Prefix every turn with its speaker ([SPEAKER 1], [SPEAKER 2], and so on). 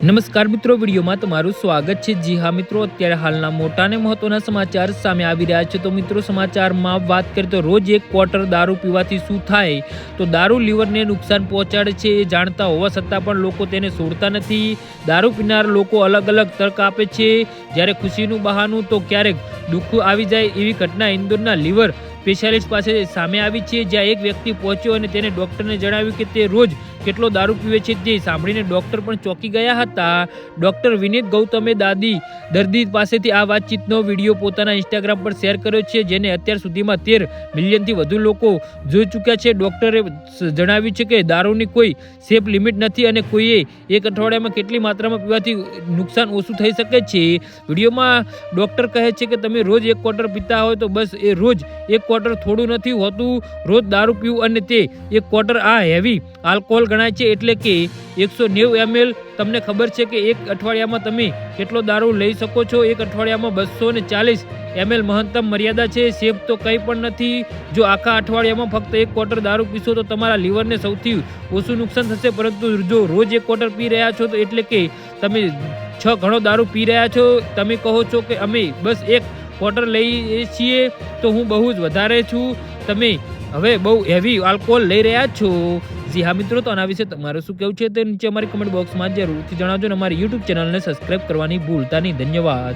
[SPEAKER 1] નમસ્કાર મિત્રો, વિડીયોમાં તમારું સ્વાગત છે। જી હા મિત્રો, અત્યારે હાલના મોટા અને મહત્વના સમાચાર સામે આવી રહ્યા છે। તો મિત્રો, સમાચારમાં વાત કરીએ તો રોજ એક ક્વાર્ટર દારૂ પીવાથી શું થાય તો દારૂ લીવરને નુકસાન પહોંચાડે છે એ જાણતા હોવા છતાં પણ લોકો તેને છોડતા નથી। દારૂ પીનાર લોકો અલગ અલગ તર્ક આપે છે, જ્યારે ખુશીનું બહાનું તો ક્યારેક દુઃખ આવી જાય એવી ઘટના ઇન્દોરના લીવર સ્પેશિયાલિસ્ટ પાસે સામે આવી છે, જ્યાં એક વ્યક્તિ પહોંચ્યો અને તેને ડોક્ટરને જણાવ્યું કે તે રોજ કેટલો દારૂ પીવે છે। જે સાંભળીને ડોક્ટર પણ ચોંકી ગયા હતા। ડોક્ટર વિનીત ગૌતમે દર્દી પાસેથી આ વાતચીતનો વિડીયો પોતાના ઇન્સ્ટાગ્રામ પર શેર કર્યો છે, જેને અત્યાર સુધીમાં 13 મિલિયનથી વધુ લોકો જોઈ ચૂક્યા છે। ડોક્ટરે જણાવ્યું છે કે દારૂની કોઈ સેફ લિમિટ નથી અને કોઈએ એક અઠવાડિયામાં કેટલી માત્રામાં પીવાથી નુકસાન ઓછું થઈ શકે છે। વિડીયોમાં ડોક્ટર કહે છે કે તમે રોજ એક ક્વાર્ટર પીતા હોય તો બસ એ રોજ એક ક્વાર્ટર થોડું નથી હોતું, રોજ દારૂ પીવું અને તે એક ક્વાર્ટર આ હેવી આલ્કોહોલ ગણાય છે, એટલે કે 190 ml। તમને ખબર છે કે એક અઠવાડિયામાં તમે કેટલો દારૂ લઈ શકો છો? એક અઠવાડિયામાં 240 ml મહત્તમ મર્યાદા છે। સેફ તો કંઈ પણ નથી। જો આખા અઠવાડિયામાં ફક્ત એક ક્વાર્ટર દારૂ પીશો તો તમારા લીવરને સૌથી ઓછું નુકસાન થશે, પરંતુ જો રોજ એક ક્વાર્ટર પી રહ્યા છો તો એટલે કે તમે 6 ઘણો દારૂ પી રહ્યા છો। તમે કહો છો કે અમે બસ એક ક્વાર્ટર લઈએ છીએ તો હું બહુ જ વધારે છું, તમે હવે બહુ હેવી આલ્કોહોલ લઈ રહ્યા છો। જી હા મિત્રો, તો આના વિશે તમારું શું કહેવું છે તે નીચે અમારી કમેન્ટ બોક્સમાં જરૂરથી જણાવજો અને અમારી યુટ્યુબ ચેનલને સબસ્ક્રાઈબ કરવાની ભૂલતા નહીં। ધન્યવાદ।